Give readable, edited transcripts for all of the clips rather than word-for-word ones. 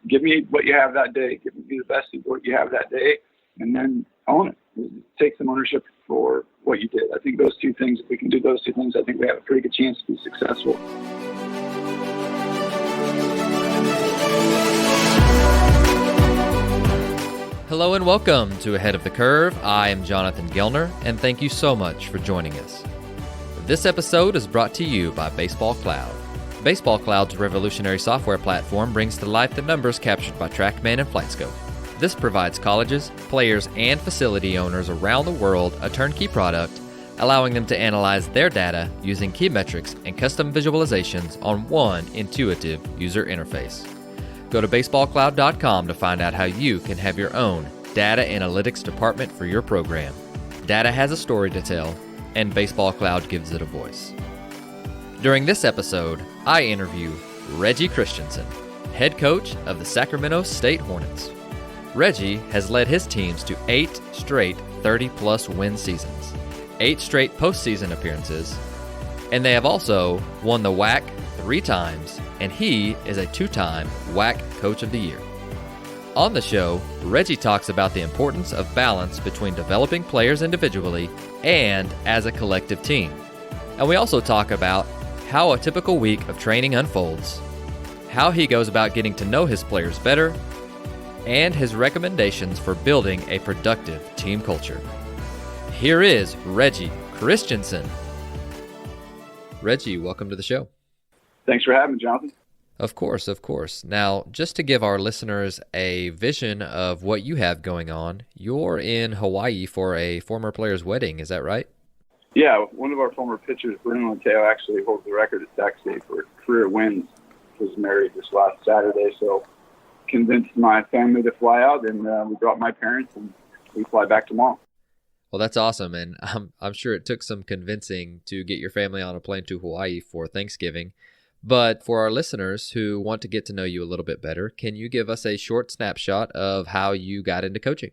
give me what you have that day. Give me the best of what you have that day, and then own it. Take some ownership for what you did. I think those two things, if we can do those two things, I think we have a pretty good chance to be successful. Hello and welcome to Ahead of the Curve. I am Jonathan Gellner, and thank you so much for joining us. This episode is brought to you by Baseball Cloud. Baseball Cloud's revolutionary software platform brings to life the numbers captured by TrackMan and FlightScope. This provides colleges, players, and facility owners around the world a turnkey product, allowing them to analyze their data using key metrics and custom visualizations on one intuitive user interface. Go to baseballcloud.com to find out how you can have your own data analytics department for your program. Data has a story to tell, and Baseball Cloud gives it a voice. During this episode, I interview Reggie Christiansen, head coach of the Sacramento State Hornets. Reggie has led his teams to 8 straight 30-plus win seasons, 8 straight postseason appearances, and they have also won the WAC 3 times, and he is a 2-time WAC Coach of the Year. On the show, Reggie talks about the importance of balance between developing players individually and as a collective team. And we also talk about how a typical week of training unfolds, how he goes about getting to know his players better, and his recommendations for building a productive team culture. Here is Reggie Christiansen. Reggie, welcome to the show. Thanks for having me, Jonathan. Of course, of course. Now, just to give our listeners a vision of what you have going on, you're in Hawaii for a former player's wedding, is that right? Yeah, one of our former pitchers, Bruno Mateo, actually holds the record at Sac State for career wins. Was married this last Saturday, so convinced my family to fly out, and we brought my parents, and we fly back tomorrow. Well, that's awesome, and I'm sure it took some convincing to get your family on a plane to Hawaii for Thanksgiving. But for our listeners who want to get to know you a little bit better, can you give us a short snapshot of how you got into coaching?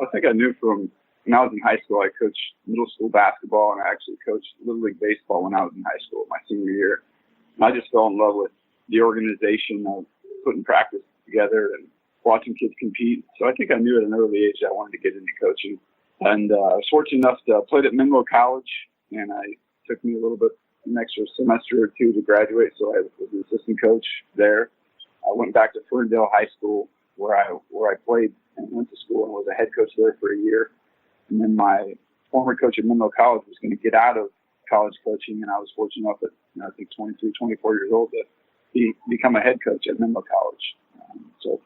I think I knew from when I was in high school, I coached middle school basketball, and I actually coached Little League baseball when I was in high school, my senior year. And I just fell in love with the organization of putting practice together and watching kids compete. So I think I knew at an early age I wanted to get into coaching. And I was fortunate enough to play at Menlo College, and it took me a little bit, an extra semester or two to graduate, so I was an assistant coach there. I went back to Ferndale High School where I played and went to school and was a head coach there for a year. And then my former coach at Menlo College was going to get out of college coaching, and I was fortunate enough at, I think 23, 24 years old to become a head coach at Menlo College. So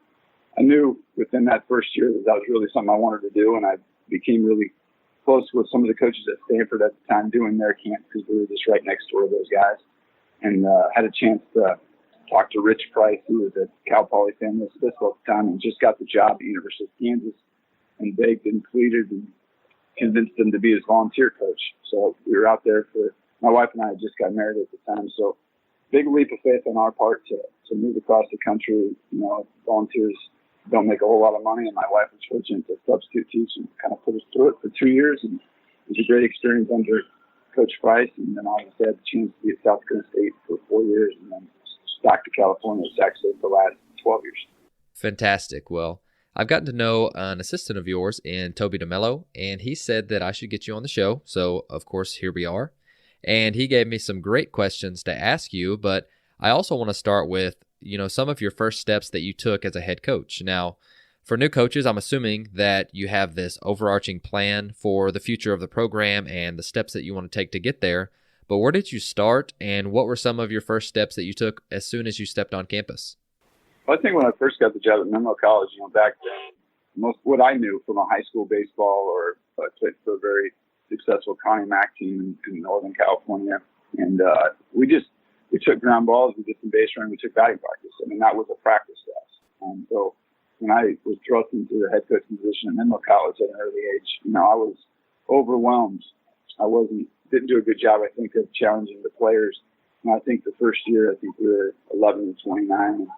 I knew within that first year that was really something I wanted to do, and I became really close with some of the coaches at Stanford at the time doing their camp because we were just right next door to those guys, and had a chance to talk to Rich Price, who was at Cal Poly San Luis Obispo at the time and just got the job at the University of Kansas, and begged and pleaded and convinced him to be his volunteer coach. So we were out there for, my wife and I had just got married at the time, so big leap of faith on our part to move across the country. Volunteers don't make a whole lot of money, and my wife was fortunate to substitute teach and kind of put us through it for 2 years. And it was a great experience under Coach Price. And then obviously had the chance to be at South Dakota State for 4 years, and then back to California at Sac State for the last 12 years. Fantastic. Well, I've gotten to know an assistant of yours in Toby DeMello, and he said that I should get you on the show. So, of course, here we are. And he gave me some great questions to ask you, but I also want to start with, some of your first steps that you took as a head coach. Now, for new coaches, I'm assuming that you have this overarching plan for the future of the program and the steps that you want to take to get there. But where did you start, and what were some of your first steps that you took as soon as you stepped on campus? Well, I think when I first got the job at Menlo College, back then, most what I knew from a high school baseball, or I played for a very successful Connie Mack team in Northern California, and we took ground balls, we did some base running, we took batting practice. That was a practice to us. So when I was thrust into the head coaching position at Menlo College at an early age, I was overwhelmed. I didn't do a good job, I think, of challenging the players. And I think the first year, I think we were 11 and 29.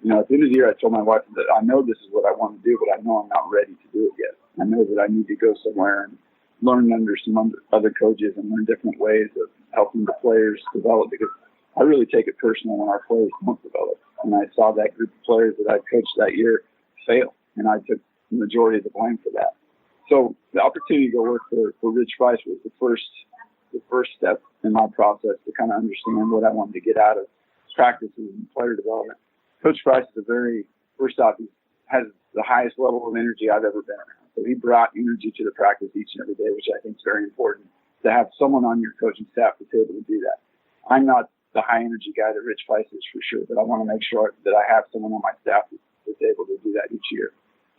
And, at the end of the year, I told my wife that I know this is what I want to do, but I know I'm not ready to do it yet. I know that I need to go somewhere and learn under some other coaches and learn different ways of helping the players develop, because I really take it personal when our players don't develop. And I saw that group of players that I coached that year fail, and I took the majority of the blame for that. So the opportunity to go work for Rich Price was the first step in my process to kind of understand what I wanted to get out of practices and player development. Coach Price is first off, he has the highest level of energy I've ever been around. So he brought energy to the practice each and every day, which I think is very important to have someone on your coaching staff that's able to do that. I'm not the high energy guy that Rich Price is for sure, but I want to make sure that I have someone on my staff that's able to do that each year.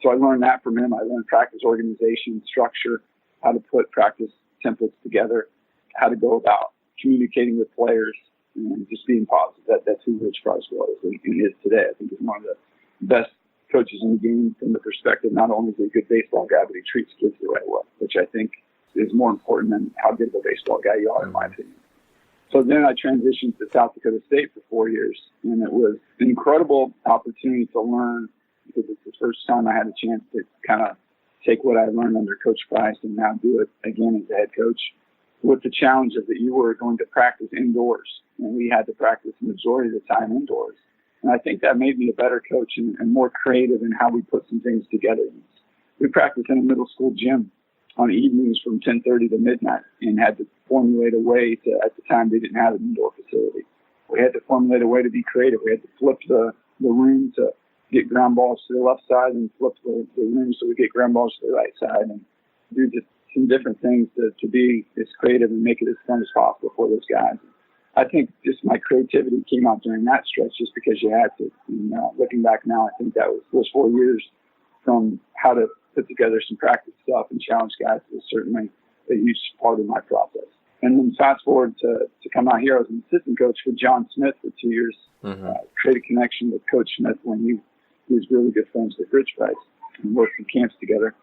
So I learned that from him. I learned practice organization, structure, how to put practice templates together, how to go about communicating with players, and just being positive. That's who Rich Price was and is today. I think he's one of the best coaches in the game from the perspective, not only is he a good baseball guy, but he treats kids the right way, which I think is more important than how good of a baseball guy you are, in my opinion. So then I transitioned to South Dakota State for 4 years, and it was an incredible opportunity to learn because it's the first time I had a chance to kind of take what I learned under Coach Price and now do it again as a head coach, with the challenge of that you were going to practice indoors, and we had to practice the majority of the time indoors. And I think that made me a better coach and more creative in how we put some things together. We practiced in a middle school gym on evenings from 10:30 to midnight and had to formulate a way to, at the time they didn't have an indoor facility. We had to formulate a way to be creative. We had to flip the room to get ground balls to the left side and flip the room so we get ground balls to the right side and do just some different things to be as creative and make it as fun as possible for those guys. I think just my creativity came out during that stretch just because you had to. And looking back now, I think that was those 4 years from how to put together some practice stuff and challenge guys was certainly a huge part of my process. And then fast forward to come out here, I was an assistant coach for John Smith for 2 years. Created a connection with Coach Smith when he was really good friends with Rich Price and worked in camps together.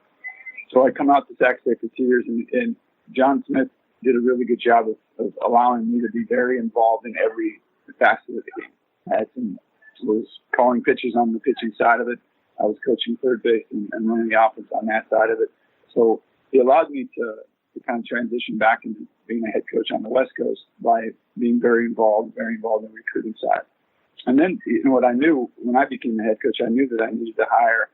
So I come out to Sac State for 2 years, and John Smith did a really good job of allowing me to be very involved in every facet of the game. Was calling pitches on the pitching side of it. I was coaching third base and running the offense on that side of it. So he allowed me to kind of transition back into being a head coach on the West Coast by being very involved in the recruiting side. And then, what I knew when I became the head coach, I knew that I needed to hire,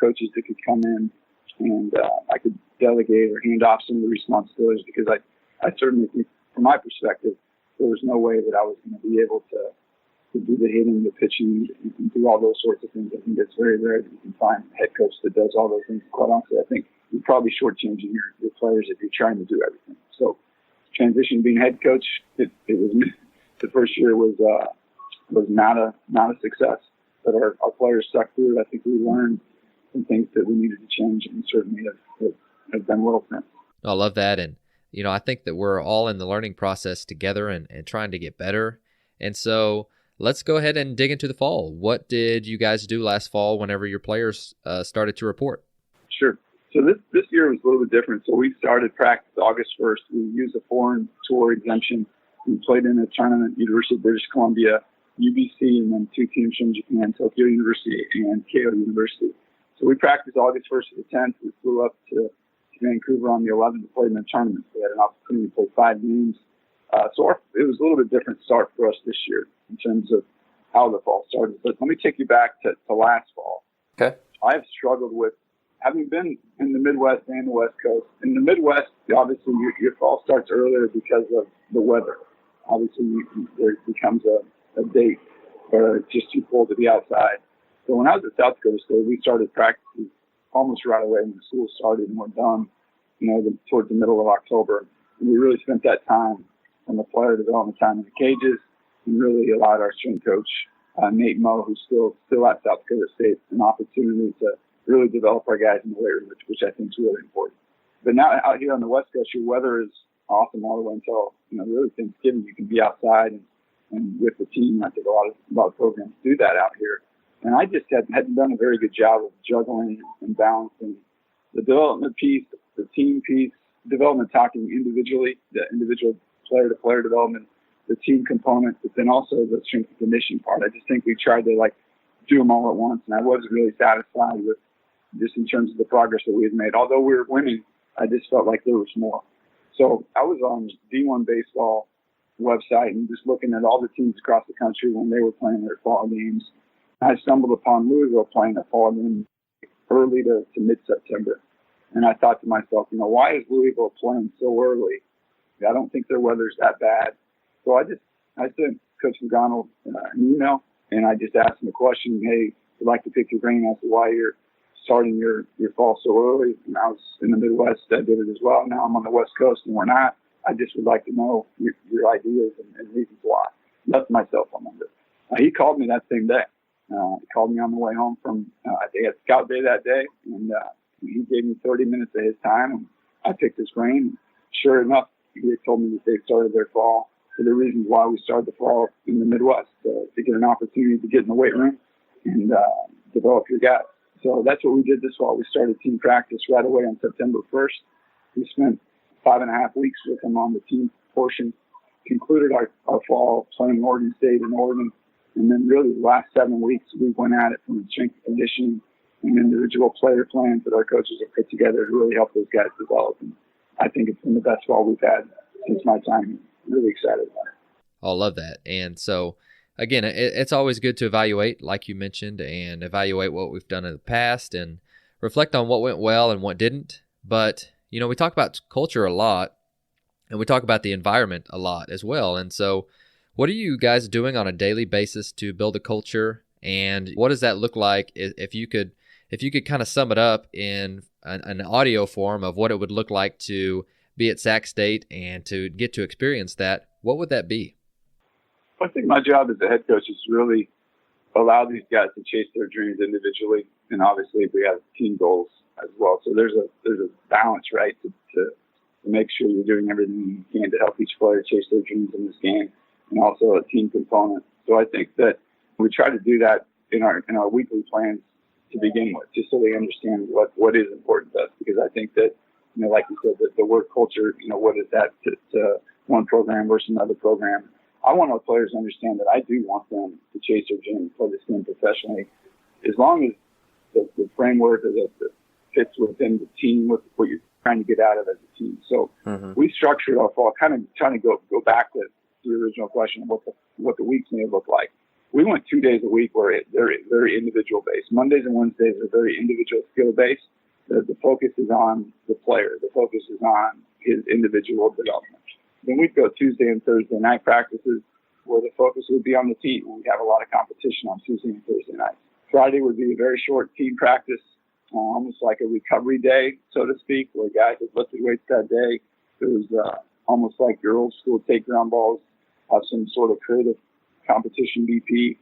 coaches that could come in and I could delegate or hand off some of the responsibilities because I certainly think, from my perspective, there was no way that I was going to be able to do the hitting, the pitching, and do all those sorts of things. I think it's very rare that you can find a head coach that does all those things. Quite honestly, I think you're probably shortchanging your players if you're trying to do everything. So transition being head coach, it was the first year was not a success, but our players stuck through it. I think we learned some things that we needed to change, and certainly have done well since. I love that, and I think that we're all in the learning process together and trying to get better. And so let's go ahead and dig into the fall. What did you guys do last fall whenever your players started to report? Sure. So this year was a little bit different. So we started practice August 1st. We used a foreign tour exemption. We played in a tournament, University of British Columbia, UBC, and then 2 teams from Japan, Tokyo University and Keio University. So we practiced August 1st to the 10th. We flew up to Vancouver on the 11th to play in the tournament. We had an opportunity to play 5 games. It was a little bit different start for us this year in terms of how the fall started. But let me take you back to last fall. Okay. I have struggled with, having been in the Midwest and the West Coast. In the Midwest, obviously, your fall starts earlier because of the weather. Obviously, there becomes a date where it's just too cold to be outside. So when I was at South Dakota State, we started practices almost right away when the school started, and we're done, towards the middle of October. And we really spent that time from the player development time in the cages and really allowed our strength coach, Nate Moe, who's still at South Dakota State, an opportunity to really develop our guys in the weight room, which I think is really important. But now out here on the West Coast, your weather is awesome all the way until, really Thanksgiving. You can be outside and with the team. I think a lot of programs do that out here. And I just hadn't done a very good job of juggling and balancing the development piece, the team piece, development talking individually, the individual player-to-player development, the team component, but then also the strength and conditioning part. I just think we tried to do them all at once, and I wasn't really satisfied with just in terms of the progress that we had made. Although we were winning, I just felt like there was more. So I was on D1 baseball website and just looking at all the teams across the country when they were playing their fall games. I stumbled upon Louisville playing a fall game early to mid-September. And I thought to myself, why is Louisville playing so early? I don't think their weather's that bad. So I sent Coach McDonald an email, and I just asked him a question. Hey, I'd like to pick your brain as to why you're starting your fall so early. And I was in the Midwest. I did it as well. Now I'm on the West Coast, and we're not. I just would like to know your ideas and reasons why. Left my cell phone number. He called me that same day. He called me on the way home from, they had scout day that day, and he gave me 30 minutes of his time, and I picked his brain. Sure enough, he had told me that they started their fall for the reasons why we started the fall in the Midwest, to get an opportunity to get in the weight room and develop your guys. So that's what we did this fall. We started team practice right away on September 1st. We spent 5.5 weeks with them on the team portion, concluded our fall playing Oregon State in Oregon. And then really the last 7 weeks, we went at it from the strength and conditioning and individual player plans that our coaches have put together to really help those guys develop. And I think it's been the best fall we've had since my time. Really excited about it. I love that. And so, again, it's always good to evaluate, like you mentioned, and evaluate what we've done in the past and reflect on what went well and what didn't. But, we talk about culture a lot, and we talk about the environment a lot as well. And so what are you guys doing on a daily basis to build a culture, and what does that look like if you could kind of sum it up in an audio form of what it would look like to be at Sac State and to get to experience that? What would that be? I think my job as a head coach is to really allow these guys to chase their dreams individually, and obviously we have team goals as well. So there's a balance, right, to make sure you're doing everything you can to help each player chase their dreams in this game, and also a team component. So I think that we try to do that in our weekly plans to begin with, just so they understand what is important to us. Because I think that, like you said, the word culture, what is that to one program versus another program? I want our players to understand that I do want them to chase their dream and play this game professionally, as long as the framework that fits within the team with what you're trying to get out of as a team. So we structured our fall kind of trying to go back to the original question of what the weeks may have looked like. We went 2 days a week where they're very individual based. Mondays and Wednesdays are very individual skill based. The focus is on the player. The focus is on his individual development. Then we'd go Tuesday and Thursday night practices where the focus would be on the team. We'd have a lot of competition on Tuesday and Thursday nights. Friday would be a very short team practice, almost like a recovery day, so to speak, where guys had lifted weights that day. It was almost like your old school take ground balls, have some sort of creative competition BP.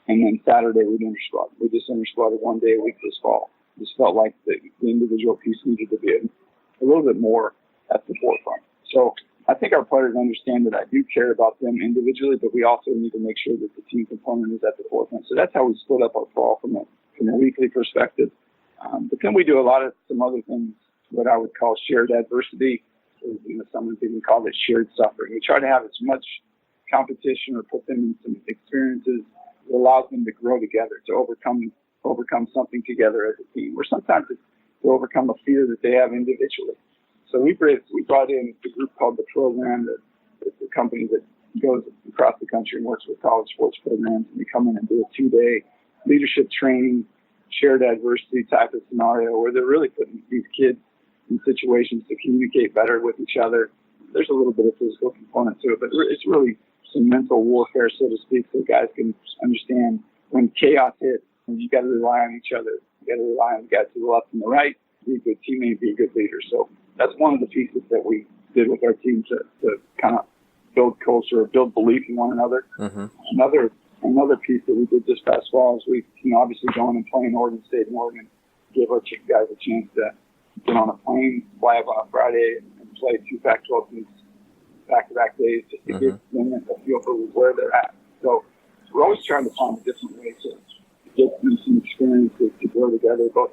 And then Saturday we'd inter-squad. We just inter-squatted 1 day a week this fall. Just felt like the individual piece needed to be a little bit more at the forefront. So I think our players understand that I do care about them individually, but we also need to make sure that the team component is at the forefront. So that's how we split up our fall from a weekly perspective. But then we do some other things, what I would call shared adversity. Someone even called it shared suffering. We try to have as much competition or put them in some experiences that allows them to grow together, to overcome something together as a team, or sometimes it's to overcome a fear that they have individually. So we brought in a group called The Program, it's a company that goes across the country and works with college sports programs, and we come in and do a 2-day leadership training, shared adversity type of scenario where they're really putting these kids in situations to communicate better with each other. There's a little bit of physical component to it, but it's really some mental warfare, so to speak, so guys can understand when chaos hits, you got to rely on each other. You got to rely on the guys to the left and the right, be a good teammate, be a good leader. So that's one of the pieces that we did with our team to kind of build culture, build belief in one another. Another piece that we did this past fall is we, obviously going and playing Oregon State and Oregon gave our guys a chance to get on a plane, fly up on a Friday, and play 2 Pac-12 teams back-to-back days just to give them a feel for where they're at. So we're always trying to find a different way to get them some experience to grow together, both,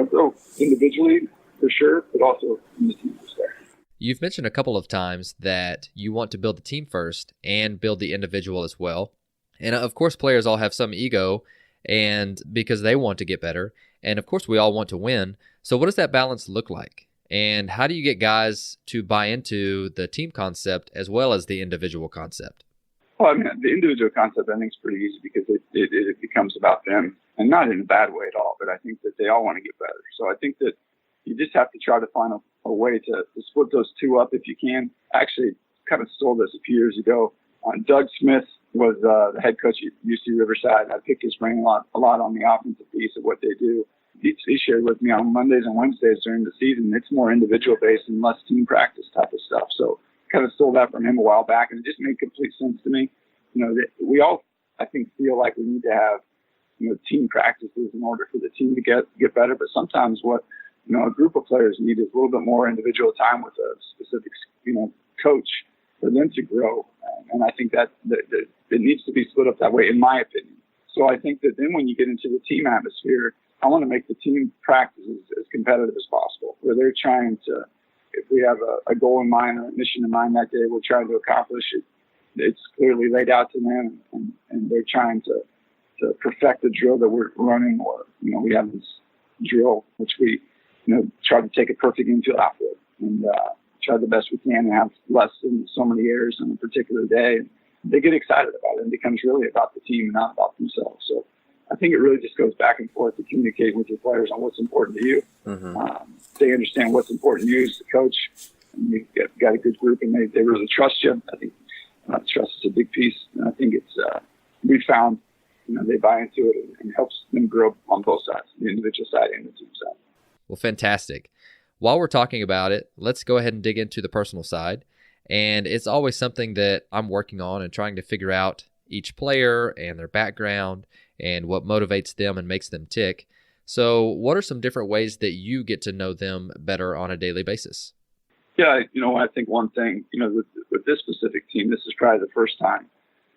grow individually for sure, but also in the team perspective. You've mentioned a couple of times that you want to build the team first and build the individual as well. And of course, players all have some ego, and because they want to get better. And of course, we all want to win. So what does that balance look like? And how do you get guys to buy into the team concept as well as the individual concept? Well, I mean, the individual concept, I think, is pretty easy because it becomes about them, and not in a bad way at all, but I think that they all want to get better. So I think that you just have to try to find a way to split those two up if you can. I actually kind of stole this a few years ago. Doug Smith was the head coach at UC Riverside. I picked his brain a lot on the offensive piece of what they do. He shared with me on Mondays and Wednesdays during the season, it's more individual based and less team practice type of stuff. So kind of stole that from him a while back, and it just made complete sense to me. You know, we all, I think, feel like we need to have, team practices in order for the team to get better. But sometimes what, a group of players need is a little bit more individual time with a specific, coach for them to grow. And I think that it needs to be split up that way, in my opinion. So I think that then when you get into the team atmosphere, I want to make the team practices as competitive as possible, where they're trying to, if we have a goal in mind or a mission in mind that day, we're trying to accomplish it. It's clearly laid out to them, and they're trying to perfect the drill that we're running, or, we have this drill, which we, try to take a perfect infield outfield and try the best we can and have less than so many errors on a particular day. And they get excited about it, and it becomes really about the team and not about themselves. So I think it really just goes back and forth to communicate with your players on what's important to you. Mm-hmm. They understand what's important to you as the coach, and you've got a good group, and they really trust you. I think trust is a big piece, and I think it's we found they buy into it and helps them grow on both sides, the individual side and the team side. Well, fantastic. While we're talking about it, let's go ahead and dig into the personal side. And it's always something that I'm working on and trying to figure out each player and their background and what motivates them and makes them tick. So what are some different ways that you get to know them better on a daily basis? Yeah, I think one thing, with this specific team, this is probably the first time.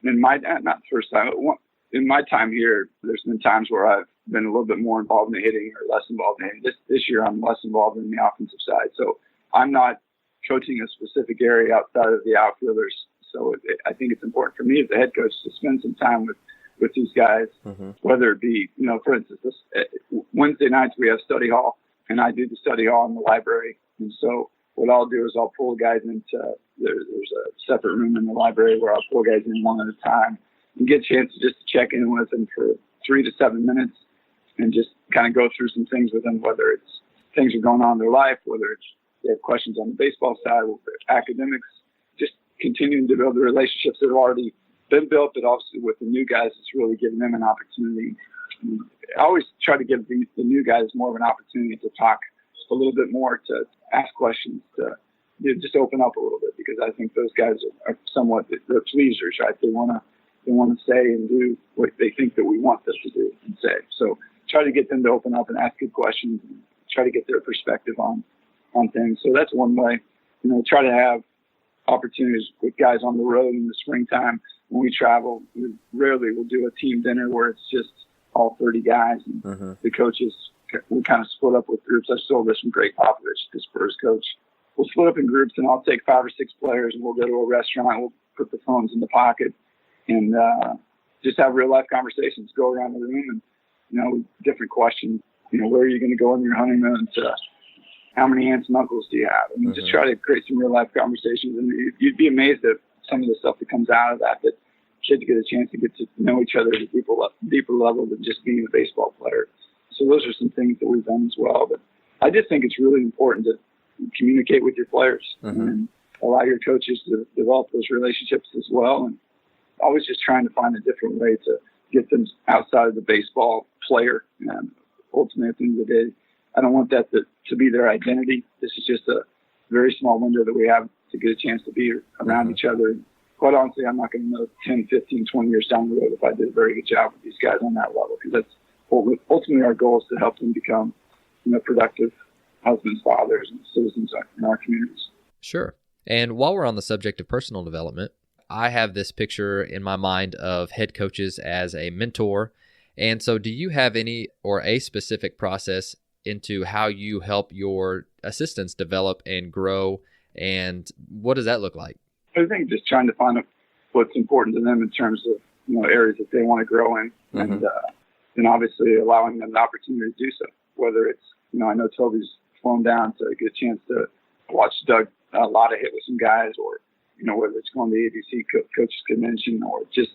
In my, not the first time, but in my time here, there's been times where I've been a little bit more involved in the hitting or less involved in hitting. This year, I'm less involved in the offensive side. So I'm not coaching a specific area outside of the outfielders. So I think it's important for me as the head coach to spend some time with these guys, mm-hmm. whether it be, for instance, Wednesday nights we have study hall, and I do the study hall in the library. And so what I'll do is I'll pull guys into, there's a separate room in the library where I'll pull guys in one at a time and get a chance to just check in with them for 3 to 7 minutes and just kind of go through some things with them, whether it's things are going on in their life, whether it's they have questions on the baseball side, whether it's academics, just continuing to build the relationships that have already been built, but obviously with the new guys, it's really giving them an opportunity. I always try to give the new guys more of an opportunity to talk a little bit more, to ask questions, to just open up a little bit, because I think those guys are somewhat, they're pleasers, right? They want to say and do what they think that we want them to do and say. So try to get them to open up and ask good questions and try to get their perspective on things. So that's one way. Try to have opportunities with guys on the road in the springtime. When we travel, we rarely will do a team dinner where it's just all 30 guys, and mm-hmm. the coaches, we kind of split up with groups. I stole this from Greg Popovich, the Spurs coach. We'll split up in groups, and I'll take 5 or 6 players, and we'll go to a restaurant. We'll put the phones in the pocket and just have real life conversations. Go around the room and different questions. Where are you going to go on your honeymoon? How many aunts and uncles do you have? I mean, mm-hmm. just try to create some real life conversations, and you'd be amazed at some of the stuff that comes out of that kids get a chance to get to know each other at a deeper level than just being a baseball player. So those are some things that we've done as well. But I just think it's really important to communicate with your players, mm-hmm. and allow your coaches to develop those relationships as well. And always just trying to find a different way to get them outside of the baseball player. And ultimately, at the end of the day, I don't want that to be their identity. This is just a very small window that we have to get a chance to be around mm-hmm. each other. Quite honestly, I'm not going to know 10, 15, 20 years down the road if I did a very good job with these guys on that level, because that's ultimately our goal is to help them become productive husbands, fathers, and citizens in our communities. Sure. And while we're on the subject of personal development, I have this picture in my mind of head coaches as a mentor. And so do you have any or a specific process into how you help your assistants develop and grow, and what does that look like? I think just trying to find what's important to them in terms of areas that they want to grow in, mm-hmm. and obviously allowing them the opportunity to do so. Whether it's I know Toby's flown down to get a chance to watch Doug Lotta hit with some guys, or, whether it's going to the ABC Coaches Convention or just,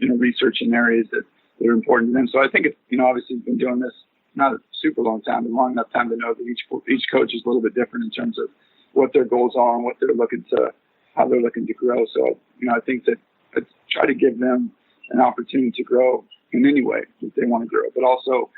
researching areas that are important to them. So I think it's, obviously been doing this not a super long time, but long enough time to know that each coach is a little bit different in terms of what their goals are and what they're looking to, how they're looking to grow. So, I think that I try to give them an opportunity to grow in any way that they want to grow, but also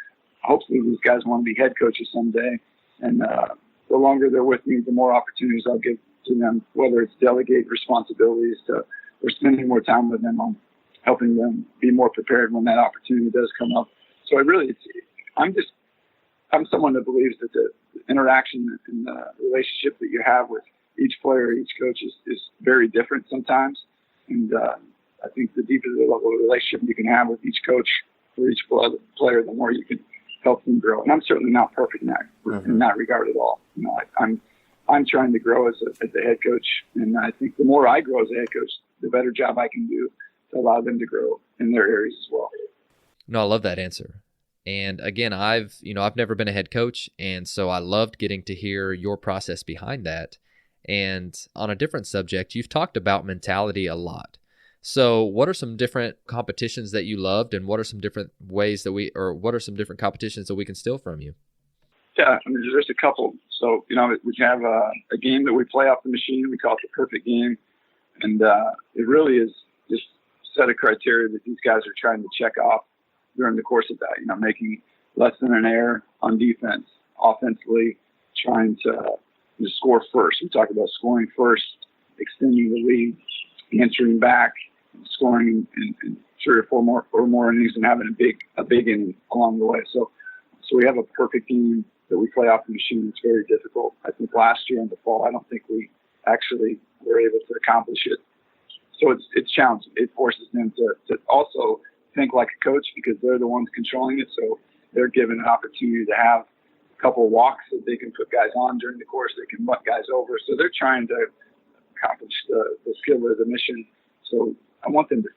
hopefully these guys want to be head coaches someday. And the longer they're with me, the more opportunities I'll give to them, whether it's delegate responsibilities to, or spending more time with them on helping them be more prepared when that opportunity does come up. So I'm someone that believes that the interaction and the relationship that you have with each player, each coach is very different sometimes. And I think the deeper the level of relationship you can have with each coach or each player, the more you can help them grow. And I'm certainly not perfect in that regard at all. I'm trying to grow as a head coach, and I think the more I grow as a head coach, the better job I can do to allow them to grow in their areas as well. No, I love that answer. And again, I've never been a head coach, and so I loved getting to hear your process behind that. And on a different subject, you've talked about mentality a lot. So what are some different competitions that you loved, and what are some different what are some different competitions that we can steal from you? Yeah, there's a couple. So, we have a game that we play off the machine. We call it the perfect game. And it really is just a set of criteria that these guys are trying to check off during the course of that, making less than an error on defense, offensively, trying to score first. We talk about scoring first, extending the lead, answering back, scoring in 3 or 4 more innings, and having a big inning along the way. So we have a perfect game that we play off the machine. It's very difficult. I think last year in the fall, I don't think we actually were able to accomplish it. So it's challenging. It forces them to also think like a coach, because they're the ones controlling it. So they're given an opportunity to have a couple of walks that they can put guys on during the course. They can butt guys over. So they're trying to accomplish the skill or the mission. So I want them to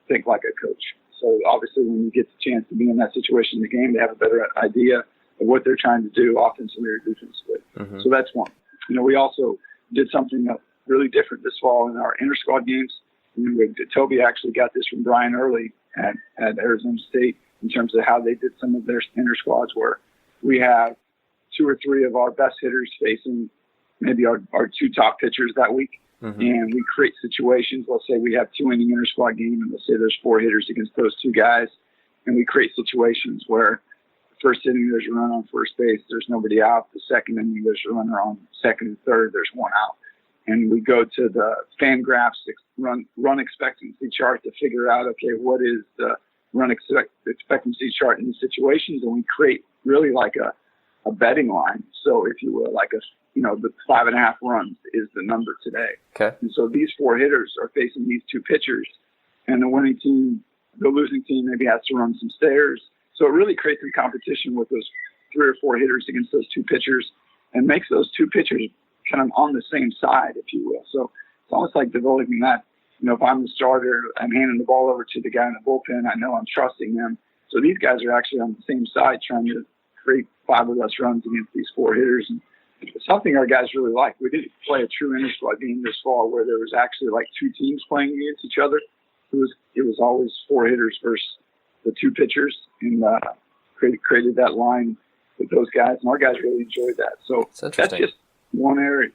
think like a coach. So obviously when you get the chance to be in that situation in the game, they have a better idea of what they're trying to do offensively or defensively. Mm-hmm. So that's one. We also did something really different this fall in our inter-squad games. Toby actually got this from Brian Early at Arizona State in terms of how they did some of their inter-squads, where we have 2 or 3 of our best hitters facing maybe our 2 top pitchers that week. Mm-hmm. And we create situations. Let's say we have 2-inning inter-squad game, and let's say there's 4 hitters against those 2 guys. And we create situations where the first inning there's a run on first base, there's nobody out. The second inning there's a runner on second and third, there's 1 out. And we go to the FanGraphs run expectancy chart to figure out, okay, what is the run expectancy chart in these situations? And we create really like a betting line. So if you will, like the 5.5 runs is the number today. Okay. And so these 4 hitters are facing these 2 pitchers, and the losing team maybe has to run some stairs. So it really creates a competition with those 3 or 4 hitters against those 2 pitchers, and makes those 2 pitchers kind of on the same side, if you will. So it's almost like developing that. If I'm the starter, I'm handing the ball over to the guy in the bullpen. I know I'm trusting them. So these guys are actually on the same side, trying to create 5 or less runs against these 4 hitters. And it's something our guys really like. We didn't play a true inter-squad game this fall where there was actually like 2 teams playing against each other. It was always 4 hitters versus the 2 pitchers, and created that line with those guys. And our guys really enjoyed that. So that's just one area.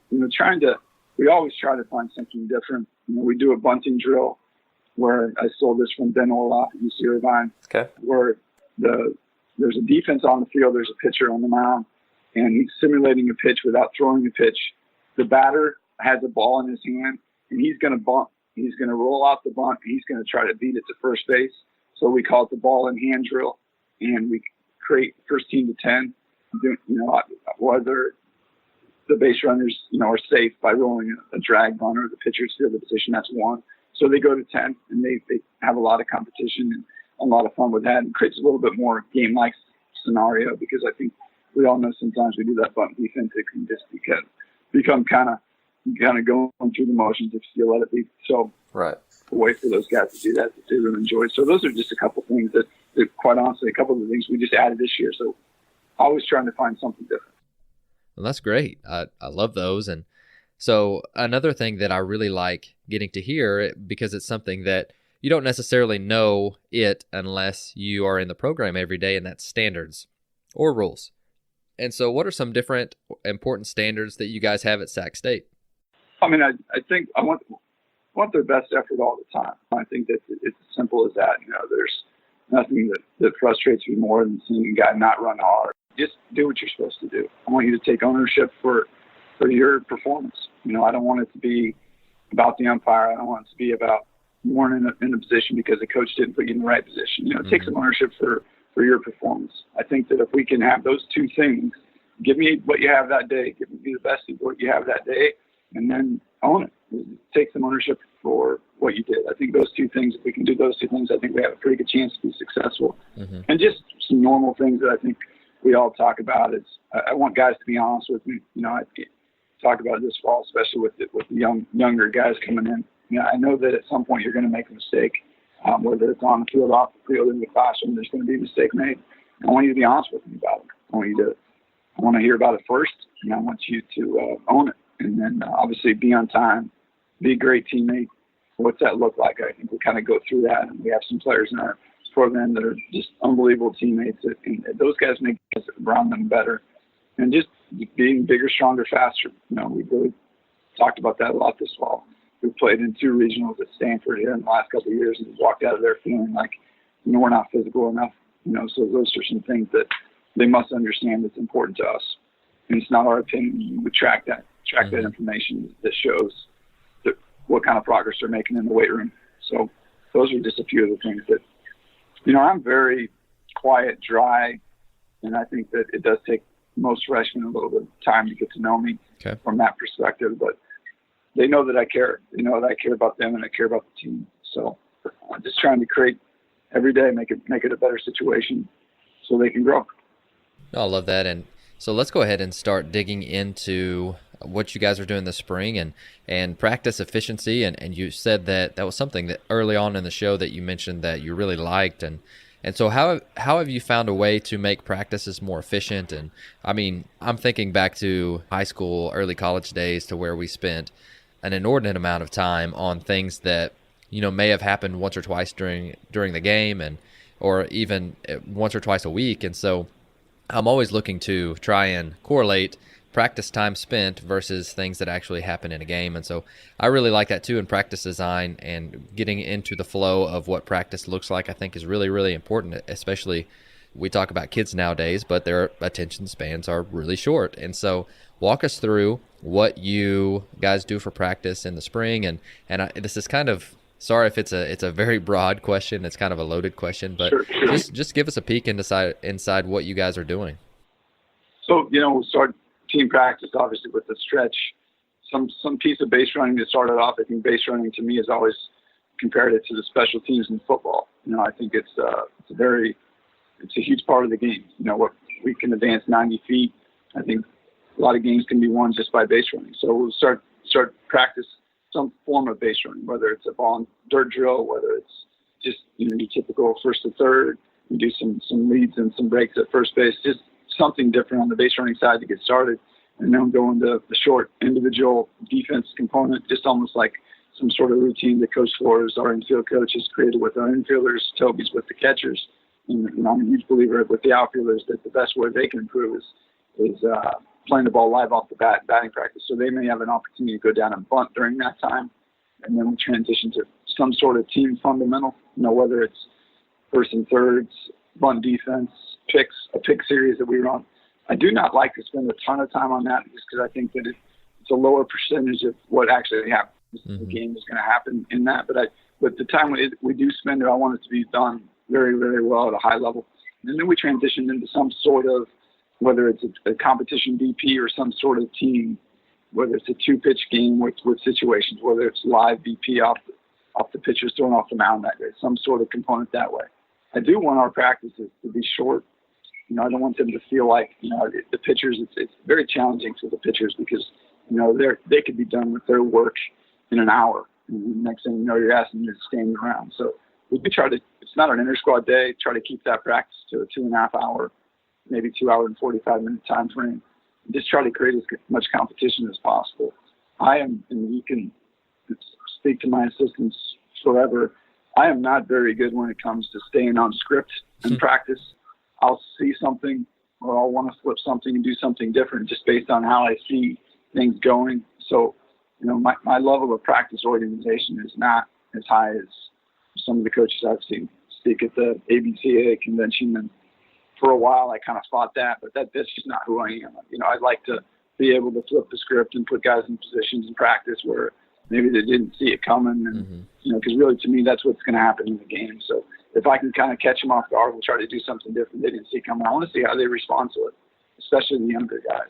We always try to find something different. We do a bunting drill where I stole this from Ben Orloff at UC Irvine, where there's a defense on the field, there's a pitcher on the mound, and he's simulating a pitch without throwing a pitch. The batter has a ball in his hand, and he's going to bunt. He's going to roll out the bunt, and he's going to try to beat it to first base. So we call it the ball in hand drill, and we create first team to 10. Whether the base runners, are safe by rolling a drag bunt, or the pitcher's field position, that's 1. So they go to 10, and they have a lot of competition and a lot of fun with that, and creates a little bit more game-like scenario, because I think we all know sometimes we do that bunt defense, it can just become kind of going through the motions if you let it be. So a way for those guys to do that they really enjoy. So those are just a couple things that quite honestly, a couple of the things we just added this year. So always trying to find something different. Well, that's great. I love those. And so another thing that I really like getting to hear, because it's something that you don't necessarily know it unless you are in the program every day, and that's standards or rules. And so what are some different important standards that you guys have at Sac State? I mean, I think I want their best effort all the time. I think that it's as simple as that. There's nothing that frustrates me more than seeing a guy not run hard. Just do what you're supposed to do. I want you to take ownership for your performance. I don't want it to be about the umpire. I don't want it to be about you weren't in a position because the coach didn't put you in the right position. Take some ownership for your performance. I think that if we can have those two things, give me what you have that day, give me the best of what you have that day, and then own it. Take some ownership for what you did. I think those two things, if we can do those two things, I think we have a pretty good chance to be successful. And just some normal things that I think we all talk about is I want guys to be honest with me. I talk about it this fall, especially with the younger guys coming in. I know that at some point you're going to make a mistake, whether it's on the field, off the field, in the classroom. There's going to be a mistake made. I want you to be honest with me about it. I want to hear about it first, and I want you to own it. And then obviously be on time, be a great teammate. What's that look like? I think we kind of go through that, and we have some players in our program that are just unbelievable teammates. And those guys make us around them better. And just being bigger, stronger, faster. We've really talked about that a lot this fall. We've played in 2 regionals at Stanford here in the last couple of years and walked out of there feeling like, we're not physical enough. So those are some things that they must understand that's important to us. And it's not our opinion. We track that information that shows what kind of progress they're making in the weight room. So those are just a few of the things that, I'm very quiet, dry, and I think that it does take most freshmen a little bit of time to get to know me from that perspective. But they know that I care. They know that I care about them and I care about the team. So I'm just trying to create every day, make it a better situation so they can grow. I love that. And so let's go ahead and start digging into what you guys are doing this spring and practice efficiency. And you said that was something that early on in the show that you mentioned that you really liked. And so how have you found a way to make practices more efficient? And I mean, I'm thinking back to high school, early college days to where we spent an inordinate amount of time on things that, may have happened once or twice during the game or even once or twice a week. And so I'm always looking to try and correlate practice time spent versus things that actually happen in a game. And so I really like that too in practice design, and getting into the flow of what practice looks like I think is really, really important, especially we talk about kids nowadays, but their attention spans are really short. And so walk us through what you guys do for practice in the spring. And this is kind of, sorry if it's a very broad question, it's kind of a loaded question, but Sure. just give us a peek inside what you guys are doing. So, we'll start team practice, obviously, with the stretch. Some piece of base running to start it off. I think base running to me is always compared it to the special teams in football. I think it's a huge part of the game. What we can advance 90 feet. I think a lot of games can be won just by base running. So we'll start practice some form of base running, whether it's a ball and dirt drill, whether it's just your typical first to third. We do some leads and some breaks at first base, just something different on the base running side to get started. And then go into the short individual defense component, just almost like some sort of routine that Coach Flores, our infield coach, has created with our infielders. Toby's with the catchers. And I'm a huge believer with the outfielders that the best way they can improve is playing the ball live off the bat, batting practice. So they may have an opportunity to go down and bunt during that time. And then we transition to some sort of team fundamental, whether it's first and thirds, bunt defense, picks, a pick series that we run. I do not like to spend a ton of time on that just because I think that it's a lower percentage of what actually happens. The game is going to happen in that. But the time we do spend it, I want it to be done very, very well at a high level. And then we transition into some sort of, whether it's a competition BP or some sort of team, whether it's a 2-pitch game with situations, whether it's live BP off the pitchers thrown off the mound that day, some sort of component that way. I do want our practices to be short. I don't want them to feel like, the pitchers, it's very challenging for the pitchers because, they could be done with their work in an hour. And the next thing you know, you're asking them to stand around. So we try to, it's not an inter-squad day, try to keep that practice to a 2.5 hour, maybe 2 hour and 45 minute time frame. just try to create as much competition as possible. I am, and you can speak to my assistants forever, I am not very good when it comes to staying on script in practice. I'll see something or I'll want to flip something and do something different just based on how I see things going. So, my level of practice organization is not as high as some of the coaches I've seen speak at the ABCA convention. And for a while, I kind of fought that, but that's just not who I am. I'd like to be able to flip the script and put guys in positions in practice where maybe they didn't see it coming. And, because really to me, that's what's going to happen in the game. So if I can kind of catch them off guard and try to do something different they didn't see coming, I want to see how they respond to it, especially the younger guys.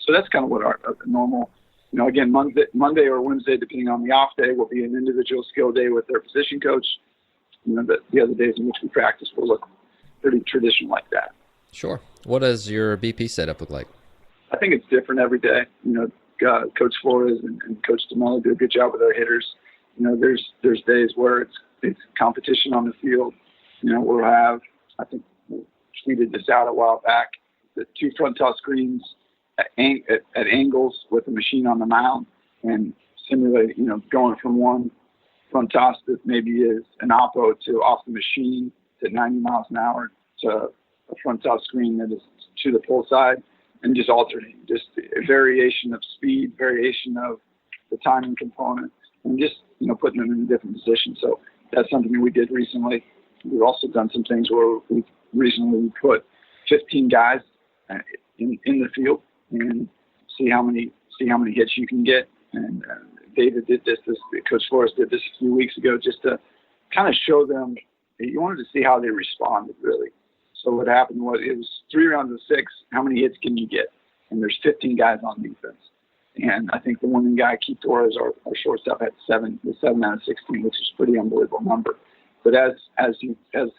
So that's kind of what our normal, again, Monday or Wednesday, depending on the off day, will be an individual skill day with their position coach. The other days in which we practice will look pretty traditional like that. Sure. What does your BP setup look like? I think it's different every day. Coach Flores and Coach DeMello do a good job with our hitters. There's days where it's competition on the field. We'll have, I think we tweeted this out a while back, the 2 front toss screens at angles with the machine on the mound and simulate, going from one front toss that maybe is an oppo to off the machine to 90 miles an hour to a front toss screen that is to the pull side, and just alternating, just a variation of speed, variation of the timing component, and just, putting them in a different position. So that's something that we did recently. We've also done some things where we recently put 15 guys in the field and see how many hits you can get. And David did this, Coach Flores did this a few weeks ago, just to kind of show them, you wanted to see how they responded, really. So what happened was it was 3 rounds of 6. How many hits can you get? And there's 15 guys on defense. And I think the winning guy, Keith Torres, our shortstop, had 7 out of 16, which is a pretty unbelievable number. But as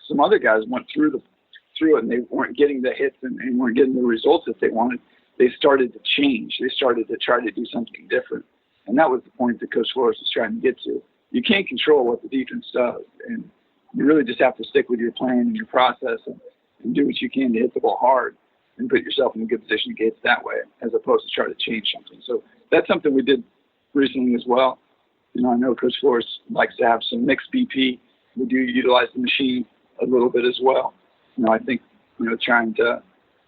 some other guys went through it and they weren't getting the hits and weren't getting the results that they wanted, they started to change. They started to try to do something different. And that was the point that Coach Flores was trying to get to. You can't control what the defense does. And you really just have to stick with your plan and your process and do what you can to hit the ball hard and put yourself in a good position to get it that way, as opposed to try to change something. So that's something we did recently as well. I know Coach Flores likes to have some mixed BP. We do utilize the machine a little bit as well. I think, trying to,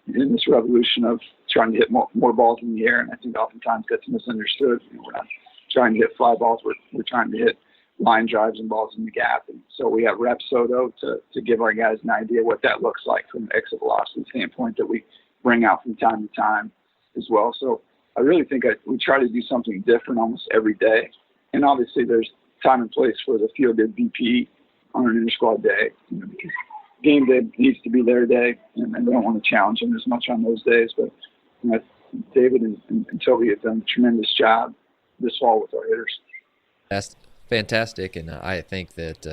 in this revolution of trying to hit more balls in the air, and I think oftentimes that's misunderstood. We're not trying to hit fly balls. We're trying to hit line drives and balls in the gap. And so we have Rep Soto to give our guys an idea what that looks like from an exit velocity standpoint that we bring out from time to time as well. So I really think we try to do something different almost every day. And obviously there's time and place for the feel-good BP on an inter-squad day, because game day needs to be their day, and they don't want to challenge them as much on those days. But David and Toby have done a tremendous job this fall with our hitters. That's fantastic, and I think that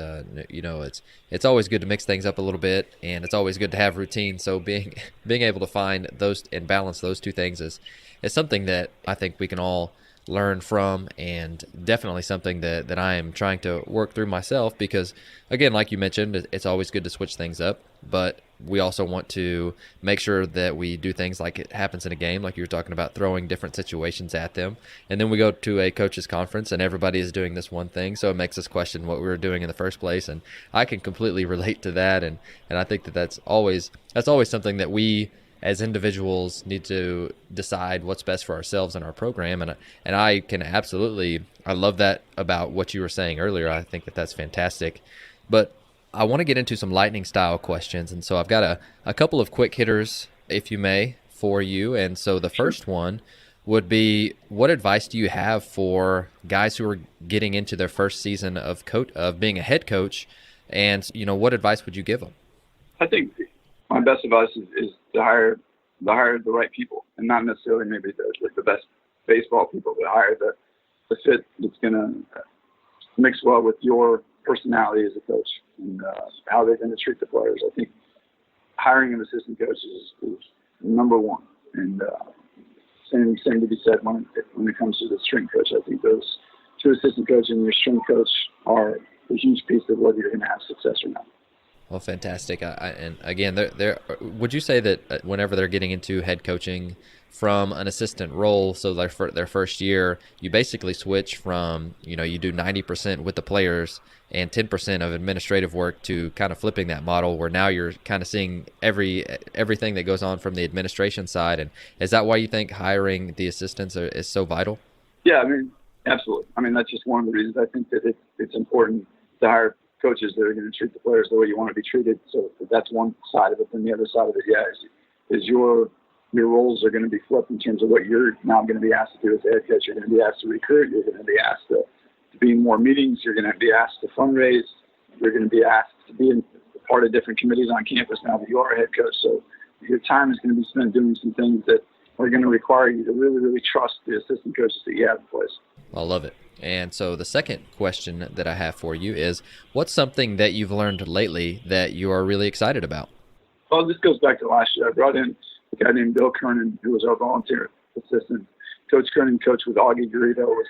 it's always good to mix things up a little bit, and it's always good to have routine. So being able to find those and balance those two things is something that I think we can all learn from, and definitely something that I am trying to work through myself, because again, like you mentioned, it's always good to switch things up, but we also want to make sure that we do things like it happens in a game, like you were talking about, throwing different situations at them. And then we go to a coaches conference and everybody is doing this one thing, so it makes us question what we were doing in the first place. And I can completely relate to that, and I think that's always something that we as individuals need to decide what's best for ourselves and our program. And I can absolutely, I love that about what you were saying earlier. I think that's fantastic. But I want to get into some lightning style questions. And so I've got a couple of quick hitters, if you may, for you. And so the first one would be, what advice do you have for guys who are getting into their first season of being a head coach? And, what advice would you give them? I think my best advice is to hire the right people, and not necessarily maybe the best baseball people, but hire the fit that's going to mix well with your personality as a coach and how they're going to treat the players. I think hiring an assistant coach is number one, and same to be said when it comes to the strength coach. I think those two assistant coaches and your strength coach are a huge piece of whether you're going to have success or not. Well, fantastic. And again, would you say that whenever they're getting into head coaching from an assistant role. So their first year, you basically switch from, you do 90% with the players and 10% of administrative work to kind of flipping that model where now you're kind of seeing everything that goes on from the administration side. And is that why you think hiring the assistants is so vital? Yeah, absolutely. That's just one of the reasons I think that it's important to hire coaches that are going to treat the players the way you want to be treated. So that's one side of it. Then the other side of it, is your roles are going to be flipped in terms of what you're now going to be asked to do as a head coach. You're going to be asked to recruit. You're going to be asked to be in more meetings. You're going to be asked to fundraise. You're going to be asked to be in part of different committees on campus now that you are a head coach. So your time is going to be spent doing some things that are going to require you to really, really trust the assistant coaches that you have in place. I love it. And so the second question that I have for you is, what's something that you've learned lately that you are really excited about? Well, this goes back to last year. I brought in a guy named Bill Kernan, who was our volunteer assistant. Coach Kernan coached with Augie Garrido, was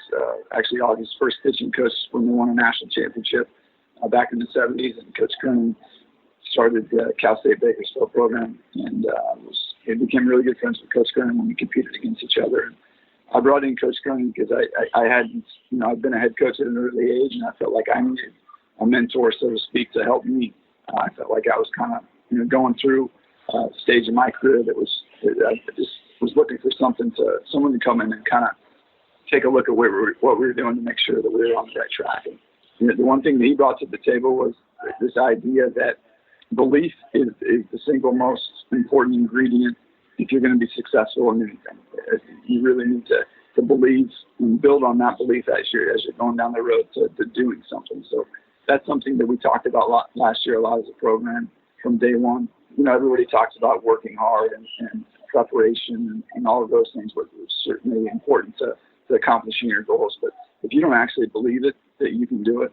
actually Augie's first pitching coach when they won a national championship back in the 70s. And Coach Kernan started the Cal State Bakersfield program, and he became really good friends with Coach Kernan when we competed against each other. And I brought in Coach Kernan because I'd been a head coach at an early age, and I felt like I needed a mentor, so to speak, to help me. I felt like I was kind of going through a stage in my career that I just was looking for someone to come in and kind of take a look at what we were doing to make sure that we were on the right track. And the one thing that he brought to the table was this idea that belief is the single most important ingredient if you're going to be successful in anything. You really need to believe and build on that belief as you're going down the road to doing something. So that's something that we talked about last year a lot as a program from day one. Everybody talks about working hard and preparation and all of those things, which are certainly important to accomplishing your goals. But if you don't actually believe it, that you can do it,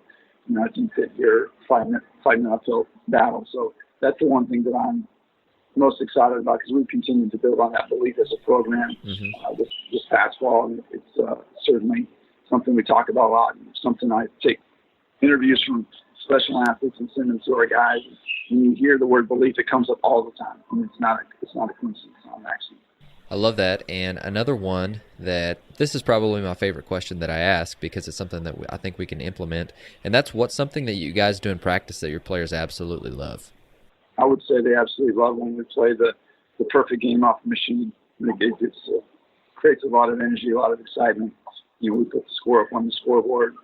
I think that you're fighting an uphill battle. So that's the one thing that I'm most excited about, because we've continued to build on that belief as a program this past fall. And it's certainly something we talk about a lot, and something I take interviews from special athletes and send them to our guys. When you hear the word belief, it comes up all the time. It's not a coincidence. Actually. I love that. And another one this is probably my favorite question that I ask, because it's something that I think we can implement. And that's, what's something that you guys do in practice that your players absolutely love? I would say they absolutely love when we play the perfect game off the machine. It creates a lot of energy, a lot of excitement. We put the score up on the scoreboard,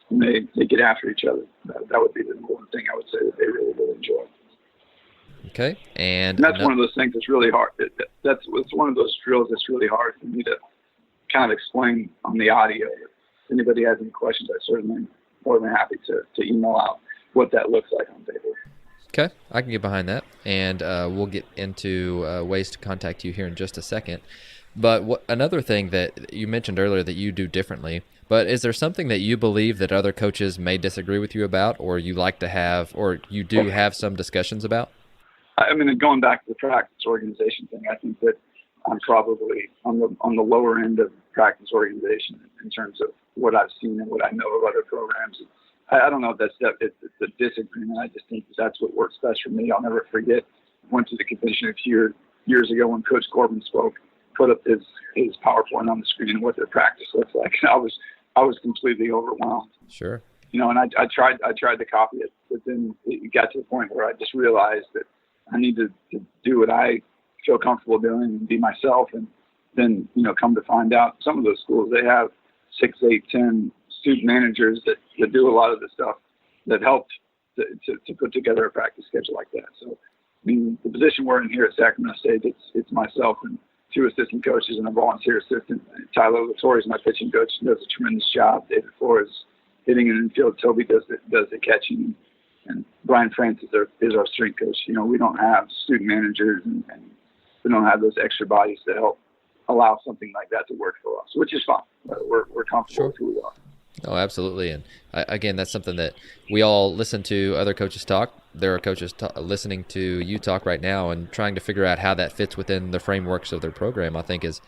and they get after each other. That would be the one thing I would say that they really, really enjoy. Okay. And that's one of those things that's really hard. It's one of those drills that's really hard for me to kind of explain on the audio. If anybody has any questions, I certainly am more than happy to email out what that looks like on paper. Okay, I can get behind that, and we'll get into ways to contact you here in just a second. But another thing that you mentioned earlier that you do differently, but is there something that you believe that other coaches may disagree with you about, or you like to have, or you do have some discussions about? Going back to the practice organization thing, I think that I'm probably on the lower end of practice organization in terms of what I've seen and what I know of other programs. I don't know if it's a disagreement. I just think that's what works best for me. I'll never forget. I went to the convention a few years ago when Coach Corbin spoke, put up his PowerPoint on the screen and what their practice looks like. And I was completely overwhelmed. Sure. And I tried to copy it, but then it got to the point where I just realized that I need to do what I feel comfortable doing and be myself. And then, come to find out, some of those schools, they have 6, 8, 10 student managers that do a lot of the stuff that helped to put together a practice schedule like that. So, the position we're in here at Sacramento State, it's myself and 2 assistant coaches and a volunteer assistant. Tyler Latore is my pitching coach, does a tremendous job. David Flores hitting in the infield. Toby does the catching. And Brian Francis is our strength coach. We don't have student managers and we don't have those extra bodies to help allow something like that to work for us, which is fine. We're comfortable with who we are. Oh, absolutely. And again, that's something that we all listen to other coaches talk. There are coaches listening to you talk right now and trying to figure out how that fits within the frameworks of their program, I think is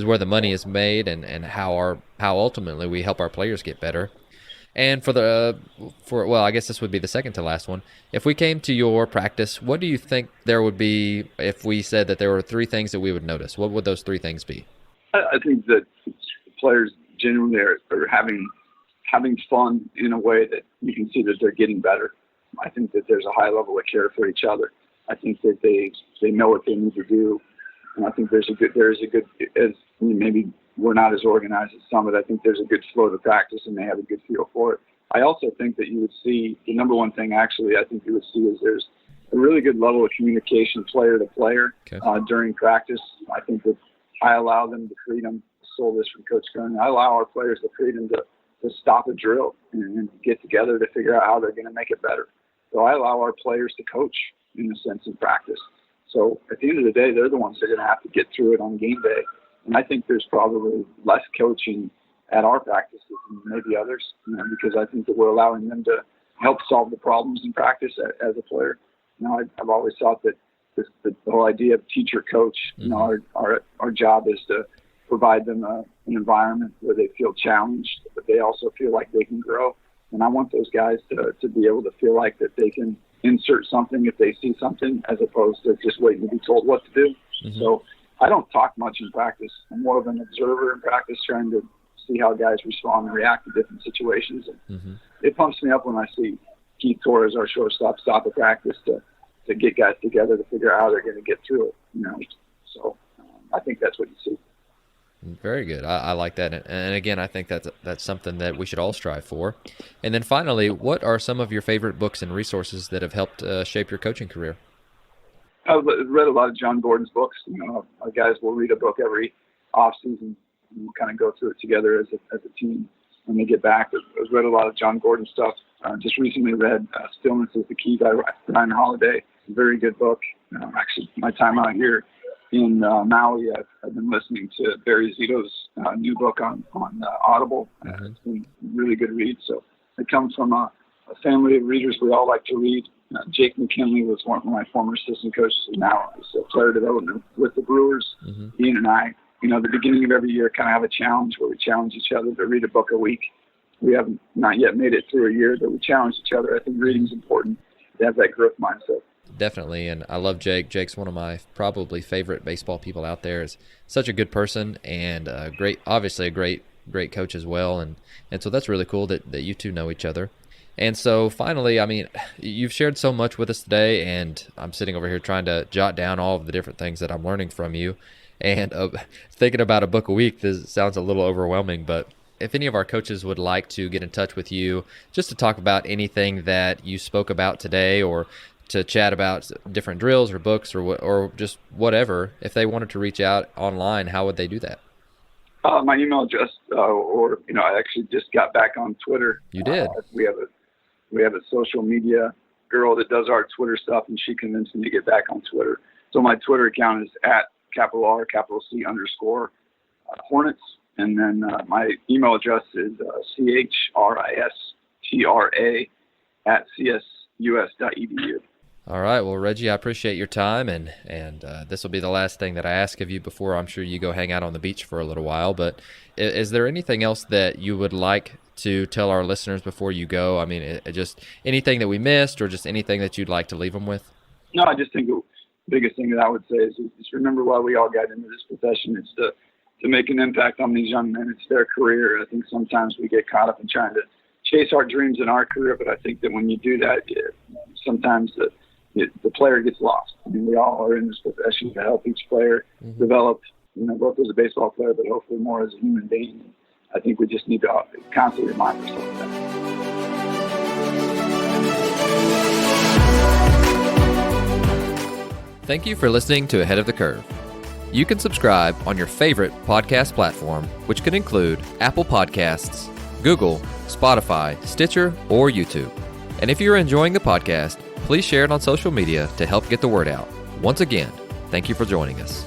where the money is made, and how ultimately we help our players get better. And I guess this would be the second to last one. If we came to your practice, what do you think there would be if we said that there were 3 things that we would notice? What would those 3 things be? I think that players genuinely are having fun in a way that you can see that they're getting better. I think that there's a high level of care for each other. I think that they know what they need to do, and I think there's a good as maybe we're not as organized as some, but I think there's a good flow to practice and they have a good feel for it. I also think that you would see the number one thing actually I think you would see is there's a really good level of communication player to player during practice. I think that I allow them the freedom, stole this from Coach Kern, I allow our players the freedom to stop a drill and get together to figure out how they're going to make it better. So I allow our players to coach in a sense in practice. So at the end of the day, they're the ones that are going to have to get through it on game day. And I think there's probably less coaching at our practices than maybe others, because I think that we're allowing them to help solve the problems in practice as a player. I've always thought that the whole idea of teacher-coach, our job is to provide them an environment where they feel challenged, but they also feel like they can grow. And I want those guys to be able to feel like that they can insert something if they see something, as opposed to just waiting to be told what to do. Mm-hmm. So I don't talk much in practice. I'm more of an observer in practice, trying to see how guys respond and react to different situations. And it pumps me up when I see Keith Torres, our shortstop, stop a practice to get guys together to figure out how they're going to get through it. So I think that's what you see. Very good. I like that. And again, I think that's something that we should all strive for. And then finally, what are some of your favorite books and resources that have helped shape your coaching career? I've read a lot of John Gordon's books. Our guys will read a book every off season and we'll kind of go through it together as a team when they get back. I've read a lot of John Gordon stuff. Just recently read Stillness is the Key by Ryan Holiday. Very good book. Actually, my time out here in Maui, I've been listening to Barry Zito's new book on Audible. It's been a really good read. So it comes from a family of readers we all like to read. Jake McKinley was one of my former assistant coaches, and now is player development with the Brewers. Ian and I, the beginning of every year kind of have a challenge where we challenge each other to read a book a week. We haven't not yet made it through a year, but we challenge each other. I think reading is important to have that growth mindset. Definitely, and I love Jake. Jake's one of my probably favorite baseball people out there. Is such a good person and obviously a great coach as well. And so that's really cool that you two know each other. And so finally, you've shared so much with us today, and I'm sitting over here trying to jot down all of the different things that I'm learning from you. And thinking about a book a week, this sounds a little overwhelming, but if any of our coaches would like to get in touch with you just to talk about anything that you spoke about today, or to chat about different drills or books or just whatever, if they wanted to reach out online, how would they do that? My email address, I actually just got back on Twitter. You did? We have a social media girl that does our Twitter stuff, and she convinced me to get back on Twitter. So my Twitter account is at @R_C_ Hornets. And then my email address is CHRISTRA@CSUS.edu. All right. Well, Reggie, I appreciate your time, and this will be the last thing that I ask of you before I'm sure you go hang out on the beach for a little while. But is there anything else that you would like to tell our listeners before you go? Just anything that we missed, or just anything that you'd like to leave them with? No, I just think the biggest thing that I would say is just remember why we all got into this profession. It's to make an impact on these young men. It's their career. I think sometimes we get caught up in trying to chase our dreams in our career, but I think that when you do that, sometimes the player gets lost. We all are in this profession to help each player develop, both as a baseball player, but hopefully more as a human being. I think we just need to constantly remind ourselves of that. Thank you for listening to Ahead of the Curve. You can subscribe on your favorite podcast platform, which can include Apple Podcasts, Google, Spotify, Stitcher, or YouTube. And if you're enjoying the podcast, please share it on social media to help get the word out. Once again, thank you for joining us.